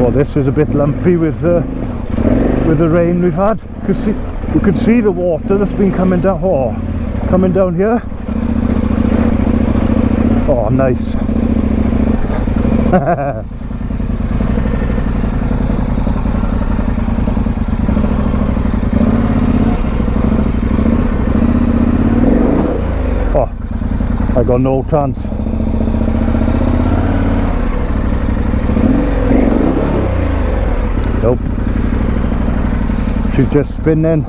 Well, this is a bit lumpy with the rain we've had. You could see the water that's been coming down. Oh, coming down here. Oh, nice. Oh, I got no chance. Nope. She's just spinning.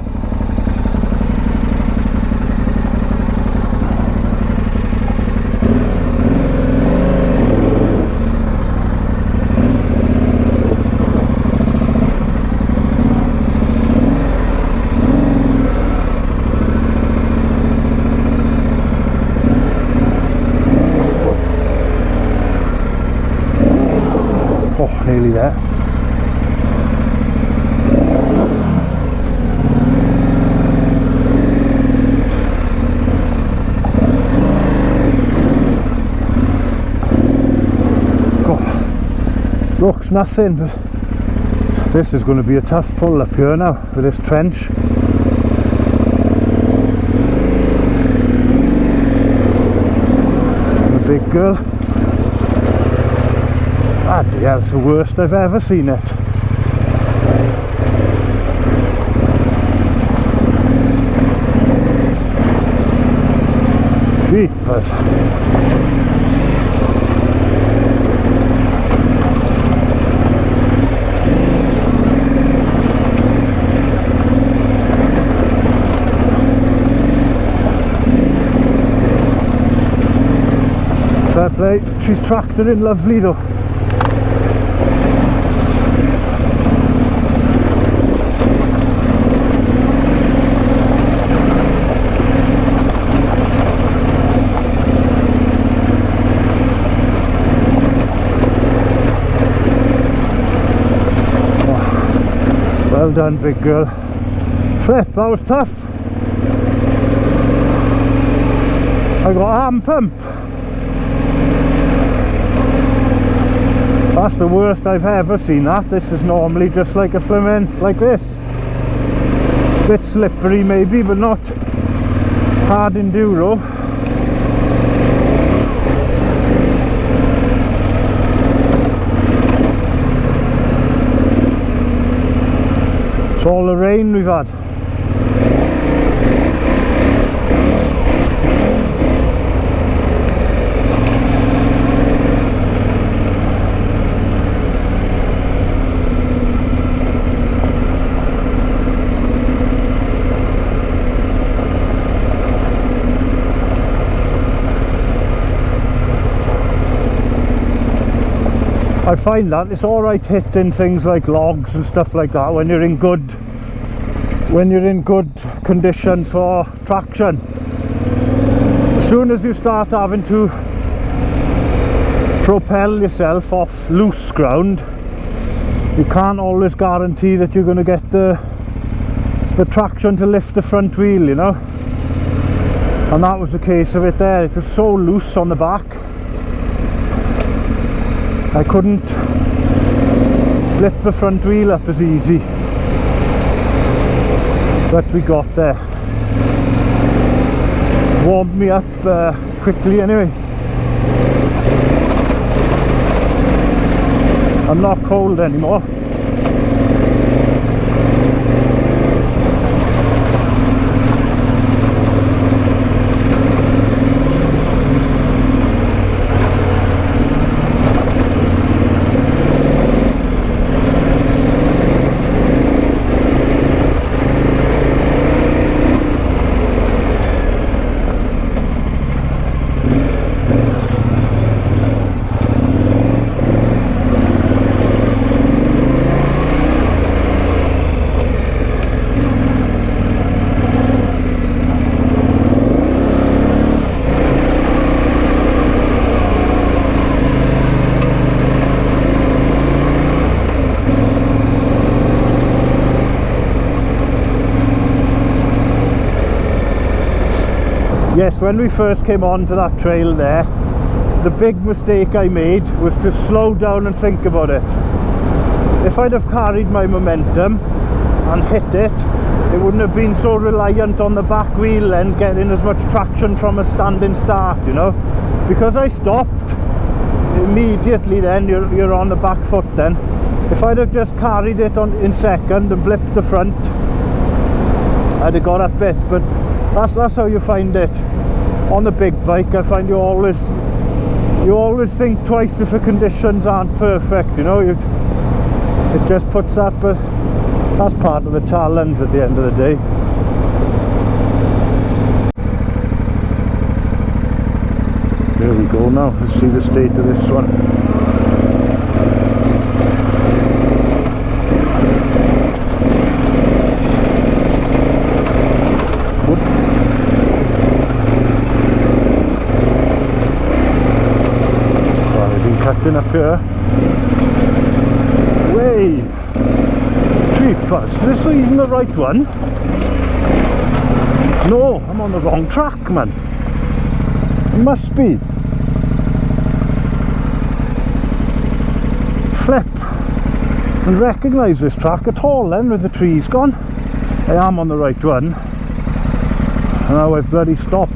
Oh, nearly there. Looks nothing, but this is going to be a tough pull up here now with this trench. The big girl. Bloody hell, it's the worst I've ever seen it. Jeepers. Fair play, she's tractoring lovely though. Oh, well done, big girl. Flip, that was tough. I got arm pump. That's the worst I've ever seen that. This is normally just like a flimming, like this. Bit slippery maybe, but not hard enduro. It's all the rain we've had. I find that it's alright hitting things like logs and stuff like that when you're in good conditions for traction. As soon as you start having to propel yourself off loose ground, you can't always guarantee that you're going to get the traction to lift the front wheel, you know. And that was the case of it there. It was so loose on the back, I couldn't lift the front wheel up as easy, but we got there. Warmed me up quickly anyway. I'm not cold anymore. Yes, when we first came on to that trail there, the big mistake I made was to slow down and think about it. if I'd have carried my momentum and hit it, it wouldn't have been so reliant on the back wheel and getting as much traction from a standing start, you know. Because I stopped immediately, then you're on the back foot then. If I'd have just carried it on in second and blipped the front, I'd have got up it. But that's how you find it on the big bike. I find you always think twice if the conditions aren't perfect, you know. It just puts up, but that's part of the challenge at the end of the day. There we go now. Let's see the state of this one. Whoop. Well, they've been cutting up here. Way! Jeepers, this isn't the right one. No, I'm on the wrong track, man. It must be. Flip and recognise this track at all then with the trees gone. I am on the right one. And now I've bloody stopped.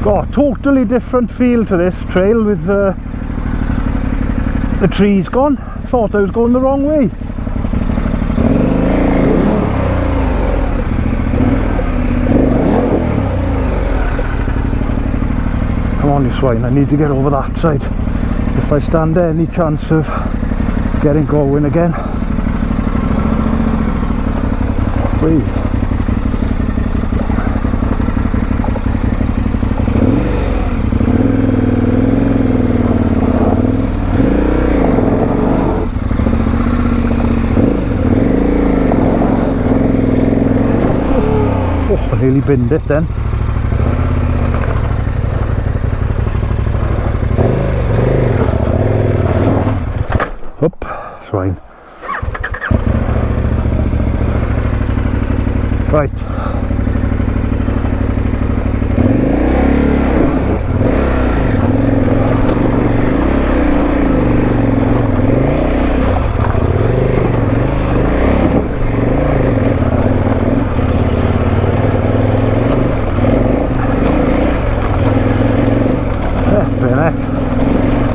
Got a totally different feel to this trail with the trees gone. Thought I was going the wrong way. Come on, you swine, I need to get over that side if I stand any chance of getting going again. Whee. Oh, I nearly binned it then. Up, swine. Right.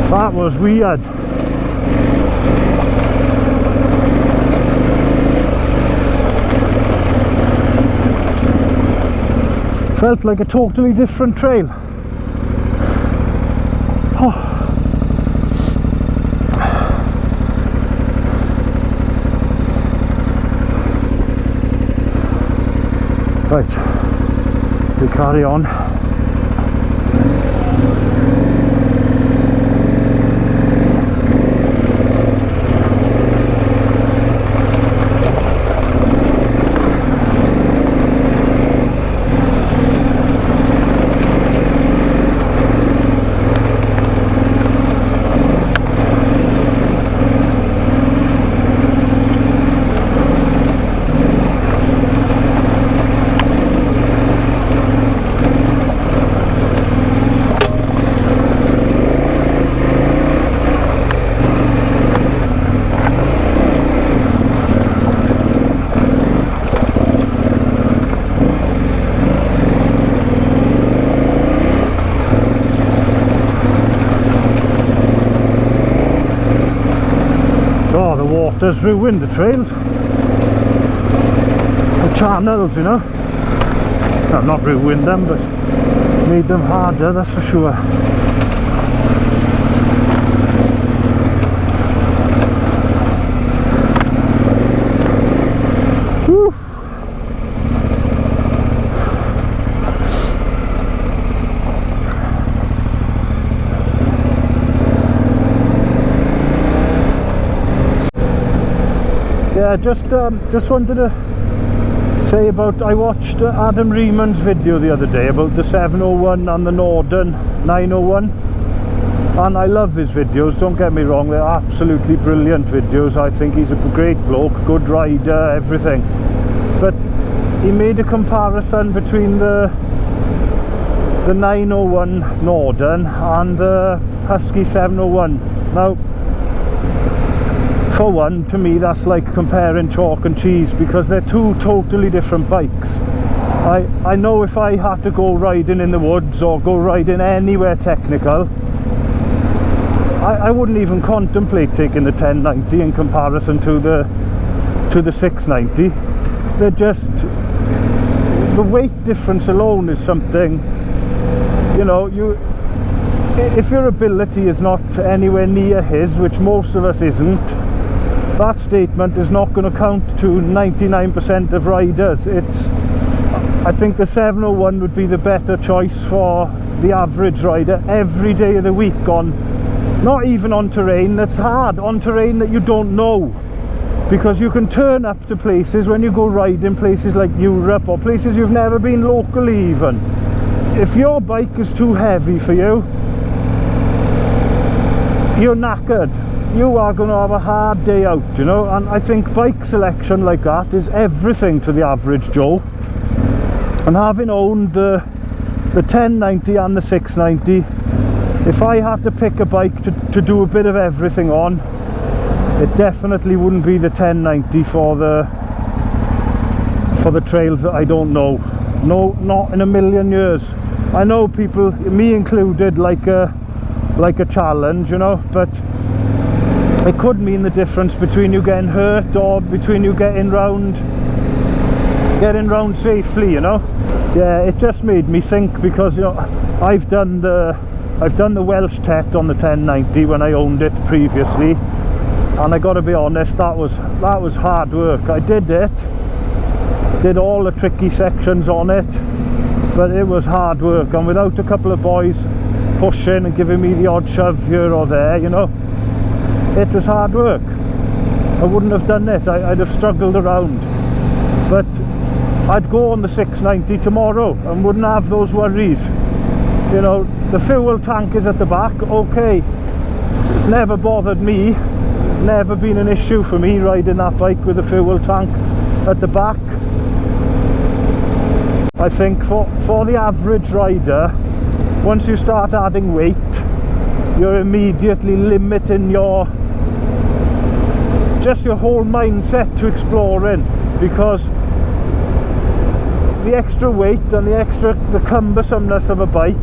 That was weird. Felt like a totally different trail. Oh. Right, we carry on. The water's ruined the trails, the channels, you know. Well, not ruined them, but made them harder, that's for sure. Whew. Yeah, just wanted to say about, I watched Adam Riemann's video the other day about the 701 and the Norden 901, and I love his videos, don't get me wrong, they're absolutely brilliant videos. I think he's a great bloke, good rider, everything. But he made a comparison between the the 901 Norden and the Husky 701. Now, for one, to me that's like comparing chalk and cheese, because they're two totally different bikes. I know if I had to go riding in the woods or go riding anywhere technical, I wouldn't even contemplate taking the 1090 in comparison to the 690. They're just, the weight difference alone is something, you know, if your ability is not anywhere near his, which most of us isn't, that statement is not going to count to 99% of riders. I think the 701 would be the better choice for the average rider every day of the week, on, not even on terrain that's hard, on terrain that you don't know. Because you can turn up to places when you go riding, places like Europe or places you've never been locally even. If your bike is too heavy for you, you're knackered. You are going to have a hard day out, you know. And I think bike selection like that is everything to the average Joe. And having owned the 1090 and the 690, if I had to pick a bike to do a bit of everything on, it definitely wouldn't be the 1090 for the trails that I don't know. No, not in a million years. I know people, me included, like a challenge, you know, but it could mean the difference between you getting hurt or between you getting round safely, you know. Yeah, it just made me think, because, you know, I've done the Welsh Tet on the 1090 when I owned it previously, and I got to be honest, that was hard work. I did all the tricky sections on it, but it was hard work, and without a couple of boys pushing and giving me the odd shove here or there, you know, it was hard work. I wouldn't have done it. I'd have struggled around, but I'd go on the 690 tomorrow and wouldn't have those worries. You know, the fuel tank is at the back, okay, it's never bothered me, never been an issue for me riding that bike with the fuel tank at the back. I think for the average rider, once you start adding weight, you're immediately limiting your whole mindset to exploring, because the extra weight and the cumbersomeness of a bike,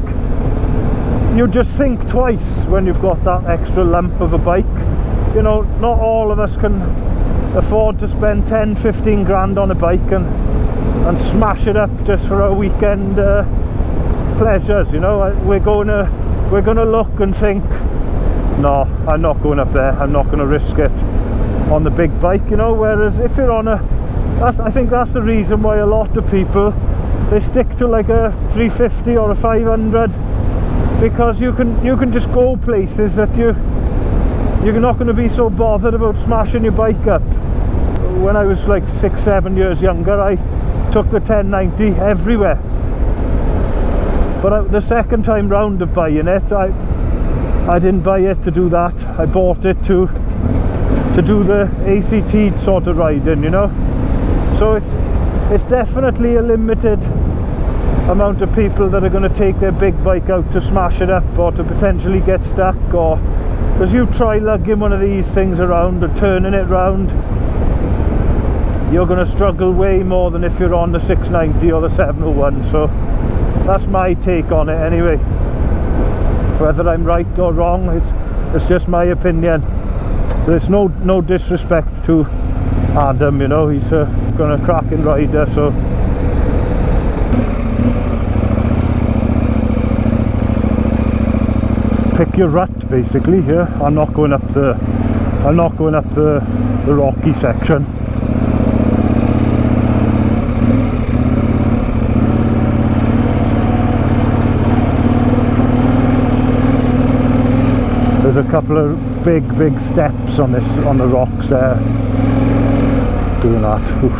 you just think twice when you've got that extra lump of a bike. You know, not all of us can afford to spend 10-15 grand on a bike and smash it up just for our weekend pleasures, you know. We're gonna look and think, no, I'm not going up there, I'm not going to risk it on the big bike, you know. Whereas if you're on I think that's the reason why a lot of people, they stick to like a 350 or a 500, because you can just go places that you're not going to be so bothered about smashing your bike up. When I was like 6-7 years younger, I took the 1090 everywhere, but the second time round of buying it, I didn't buy it to do that. I bought it to do the ACT sort of riding, you know. So it's definitely a limited amount of people that are going to take their big bike out to smash it up, or to potentially get stuck, or because you try lugging one of these things around or turning it round, you're going to struggle way more than if you're on the 690 or the 701. So that's my take on it anyway. Whether I'm right or wrong, it's just my opinion. But it's no disrespect to Adam, you know, he's a cracking rider. So pick your rut basically here. I'm not going up the rocky section. There's a couple of big steps on the rocks there. Doing that. Oof.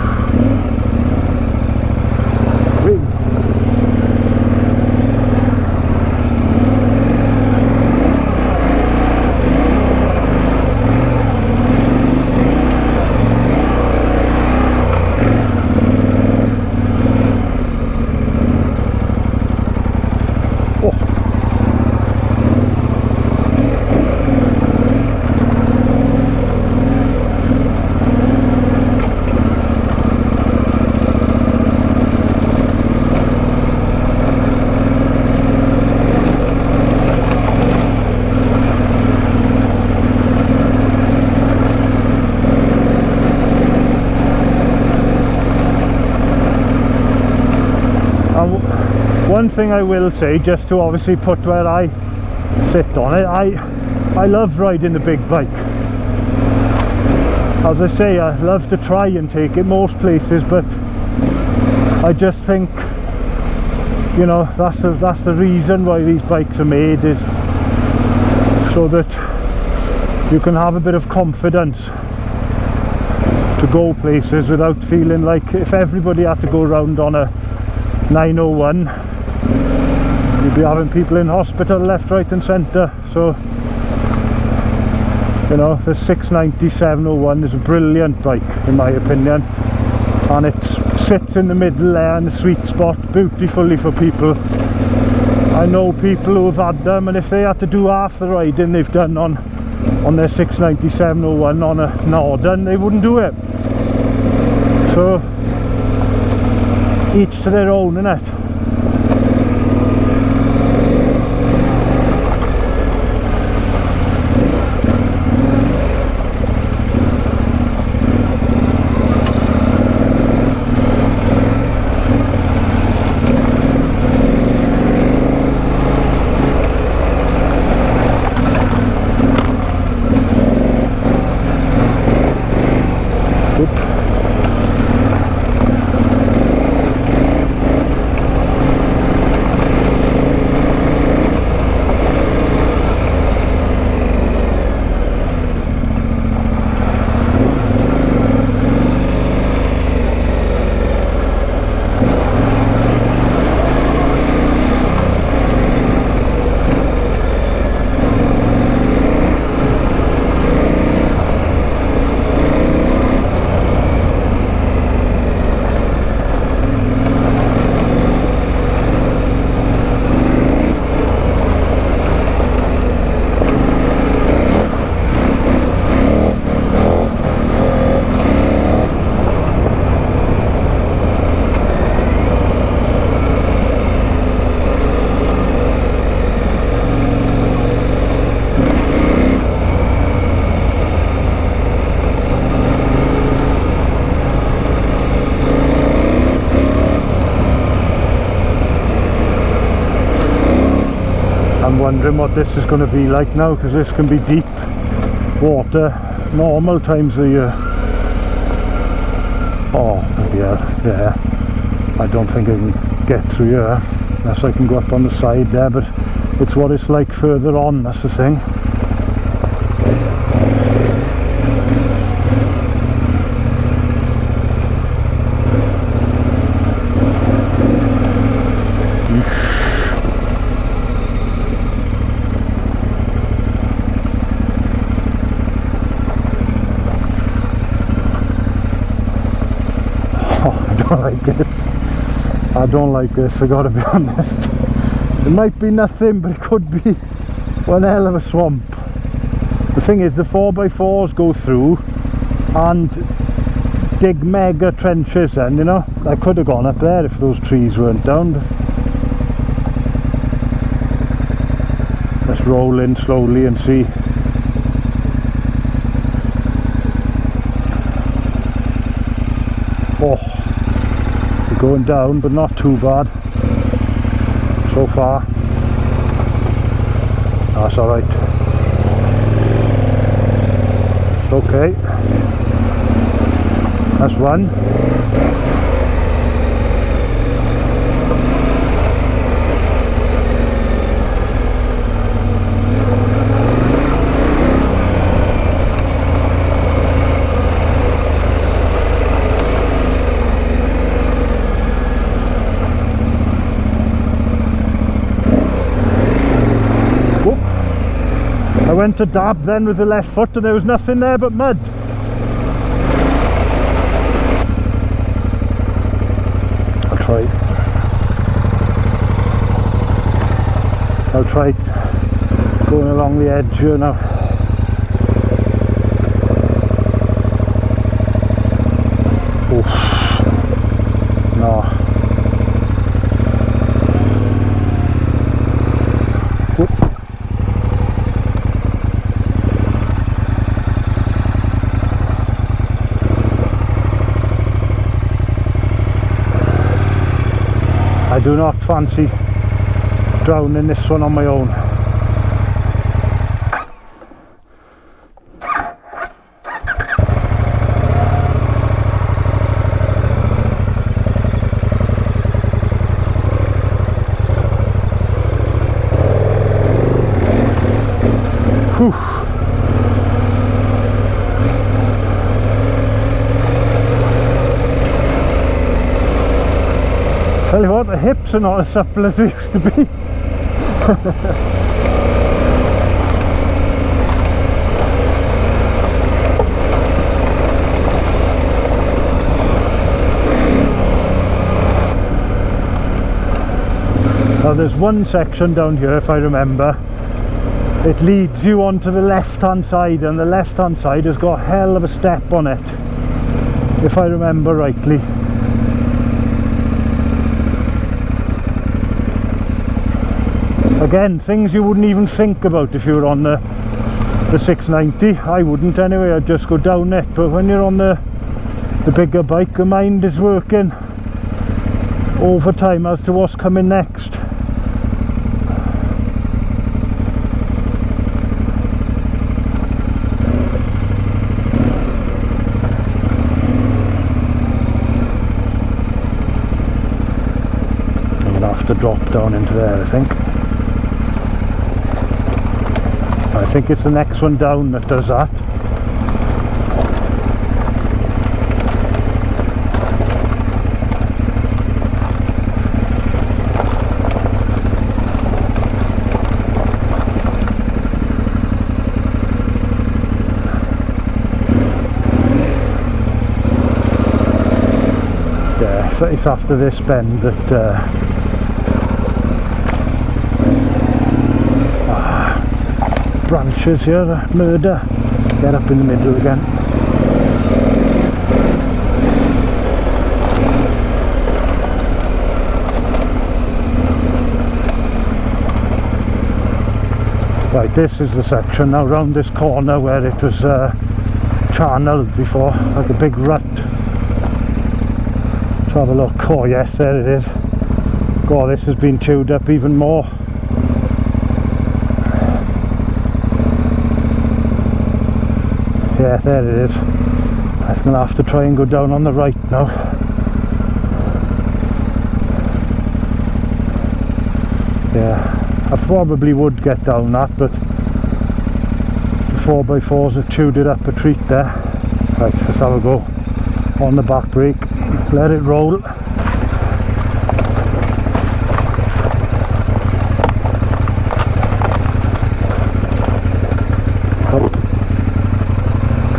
one thing I will say, just to obviously put where I sit on it, I love riding the big bike. As I say, I love to try and take it most places, but I just think, you know, that's the reason why these bikes are made, is so that you can have a bit of confidence to go places without feeling like, if everybody had to go around on a 901, you'd be having people in hospital left, right and centre. So, you know, the 690 701 is a brilliant bike in my opinion, and it sits in the middle there in the sweet spot beautifully for people. I know people who have had them, and if they had to do half the riding they've done on their 690 701 on a Norden, they wouldn't do it. So each to their own, innit? Wondering what this is going to be like now, because this can be deep water normal times of year. Oh yeah, I don't think I can get through here unless I can go up on the side there, but it's what it's like further on, that's the thing. I don't like this, I gotta be honest. It might be nothing, but it could be one hell of a swamp. The thing is, the 4x4s go through and dig mega trenches then, you know. I could have gone up there if those trees weren't down. Let's roll in slowly and see. Oh, going down, but not too bad so far. That's alright. Okay, that's one. I went to dab then with the left foot and there was nothing there but mud. I'll try going along the edge here now. Oof. No. I do not fancy drowning this one on my own. Whew. Tell you what, the hips are not as supple as they used to be. Now there's one section down here, if I remember, it leads you onto the left hand side, and the left hand side has got a hell of a step on it, if I remember rightly. Again, things you wouldn't even think about if you were on the 690. I wouldn't anyway, I'd just go down it. But when you're on the bigger bike, the mind is working overtime as to what's coming next. I'm gonna have to drop down into there, I think. I think it's the next one down that does that. Yeah, it's after this bend that branches here, murder. Get up in the middle again. Right, this is the section now round this corner where it was channeled before, like a big rut. Let's have a look. Oh yes, there it is. God, this has been chewed up even more. Yeah, there it is. I'm going to have to try and go down on the right now. Yeah, I probably would get down that, but the 4x4s have chewed it up a treat there. Right, let's have a go on the back brake, let it roll.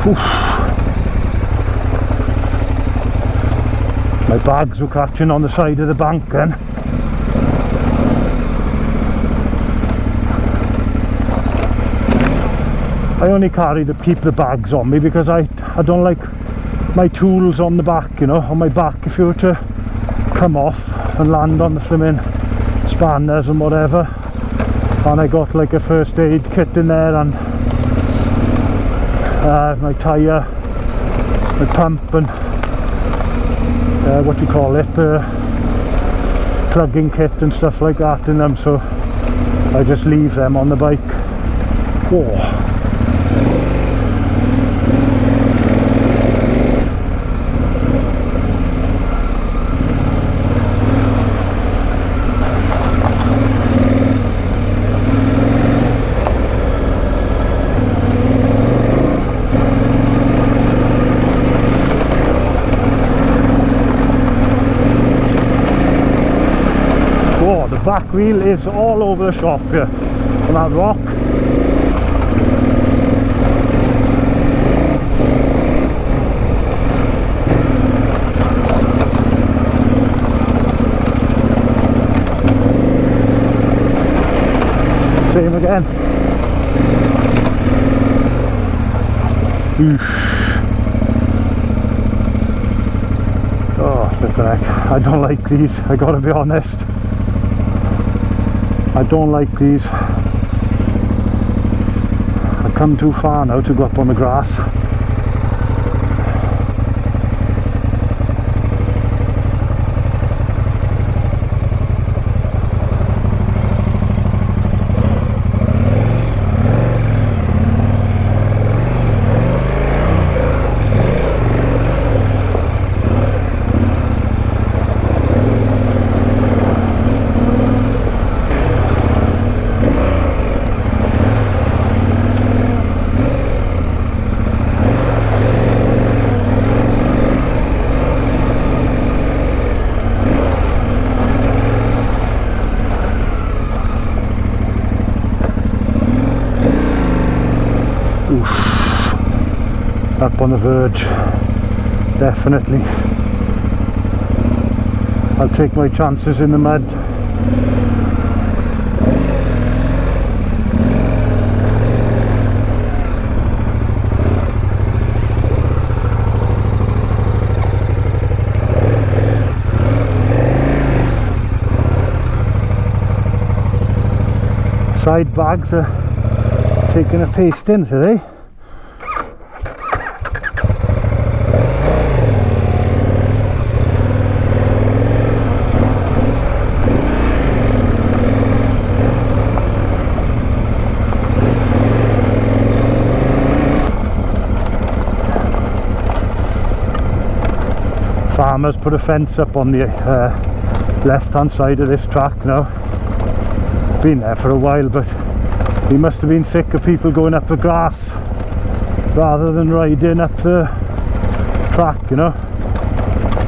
Oof. My bags were catching on the side of the bank then. I only keep the bags on me because I don't like my tools on the back, you know, on my back. If you were to come off and land on the flimming spanners and whatever, and I got like a first aid kit in there, and my tyre, my pump, and what do you call it, plugging kit and stuff like that in them, so I just leave them on the bike. Whoa. Back wheel is all over the shop here on that rock. Same again. Oh, flippin' heck. I don't like these, I gotta be honest. I don't like these. I've come too far now to go up on the grass. up on the verge, definitely. I'll take my chances in the mud. Side bags are taking a pasting today. Farmers put a fence up on the left hand side of this track now. Been there for a while, but he must have been sick of people going up the grass rather than riding up the track, you know.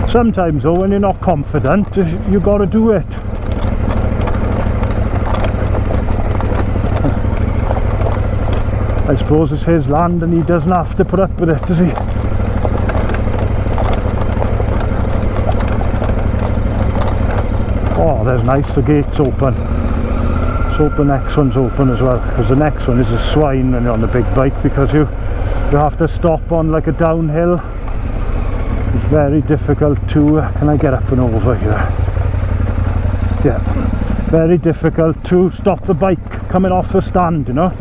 Sometimes though, when you're not confident, you got to do it. I suppose it's his land and he doesn't have to put up with it, does he? Oh, there's nice, the gate's open. Let's hope the next one's open as well, because the next one is a swine when you're on the big bike, because you have to stop on like a downhill. It's very difficult to, can I get up and over here? Yeah, very difficult to stop the bike coming off the stand, you know.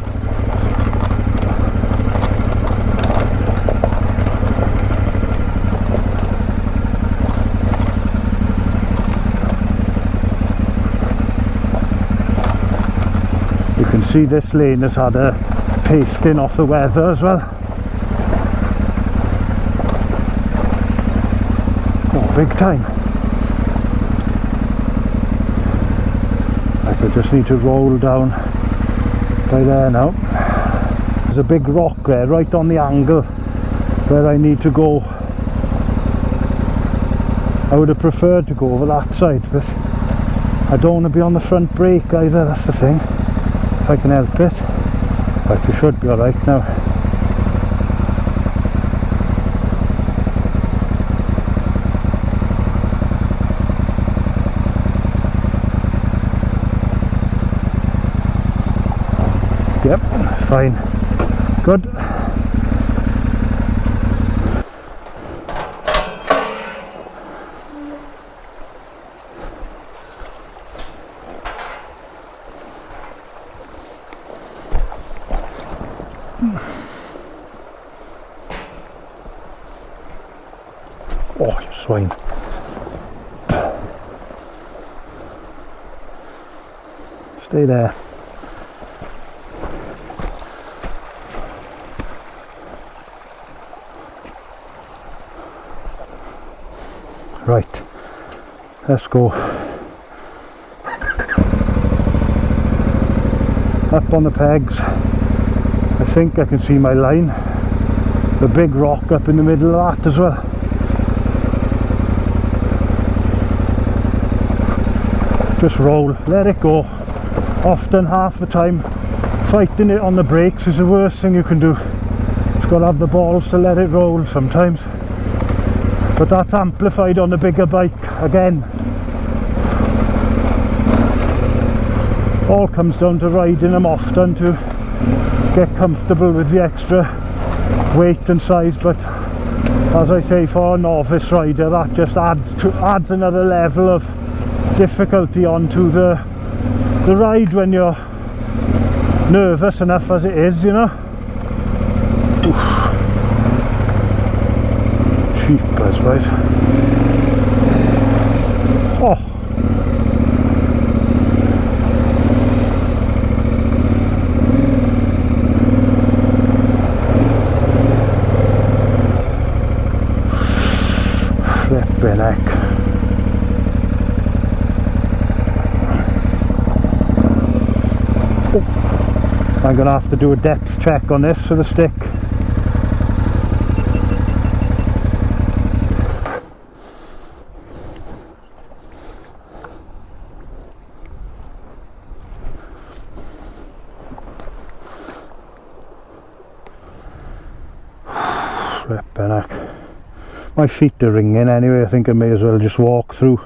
See, this lane has had a pasting off the weather as well. Oh, big time. I could just need to roll down by there now. There's a big rock there right on the angle where I need to go. I would have preferred to go over that side, but I don't want to be on the front brake either, that's the thing. If I can help it. But we should be alright now. Yep, fine. Good. Oh, you swine. Stay there. Right, let's go. Up on the pegs. I think I can see my line. The big rock up in the middle of that as well. Just roll, let it go. Often, half the time, fighting it on the brakes is the worst thing you can do. Just got to have the balls to let it roll sometimes. But that's amplified on a bigger bike again. All comes down to riding them often to get comfortable with the extra weight and size, but as I say, for a novice rider, that just adds another level of difficulty onto the ride when you're nervous enough as it is, you know. Oof. Cheapers, right? Oh. Flipping heck. I'm going to have to do a depth check on this with a stick. flipping heck. My feet are ringing anyway. I think I may as well just walk through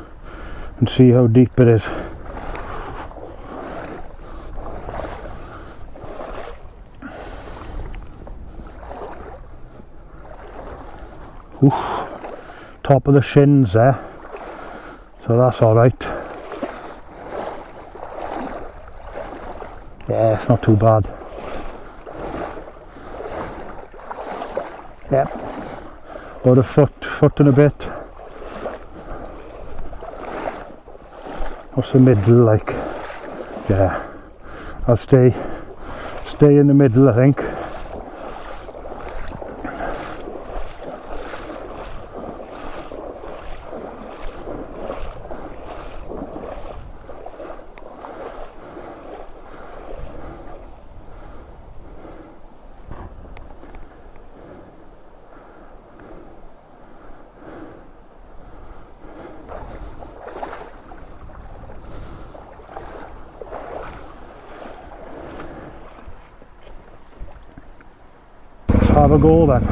and see how deep it is. Oof. Top of the shins there, so that's alright. Yeah, it's not too bad. Yep, about a foot and a bit. What's the middle like? Yeah, I'll stay in the middle, I think. Have a go then.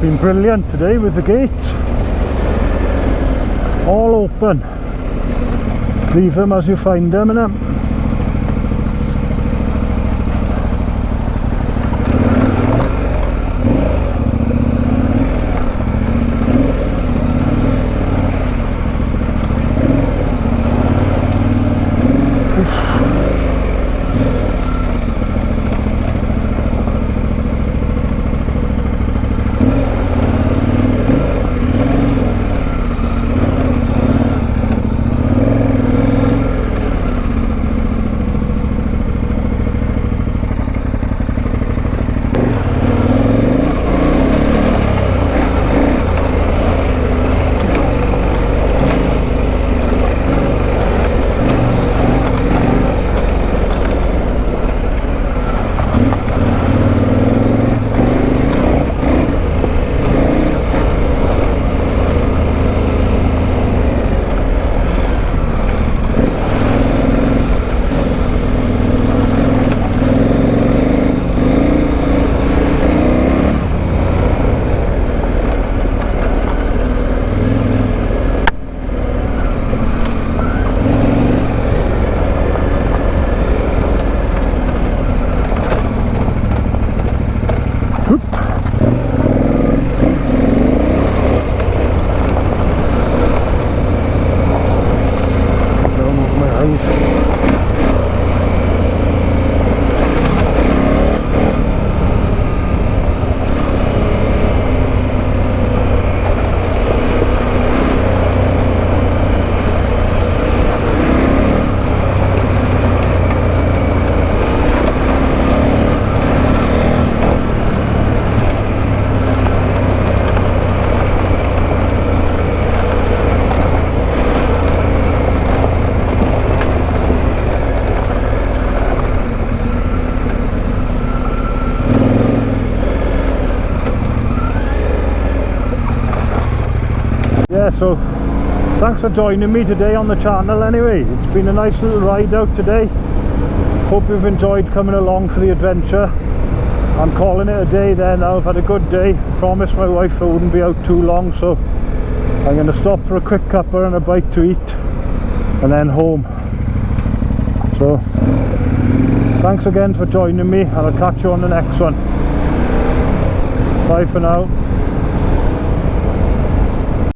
Been brilliant today with the gates all open. Leave them as you find them, innit? yeah, so thanks for joining me today on the channel anyway. It's been a nice little ride out today. Hope you've enjoyed coming along for the adventure. I'm calling it a day there now. I've had a good day. Promised my wife I wouldn't be out too long, so I'm going to stop for a quick cuppa and a bite to eat and then home. So thanks again for joining me, and I'll catch you on the next one. Bye for now.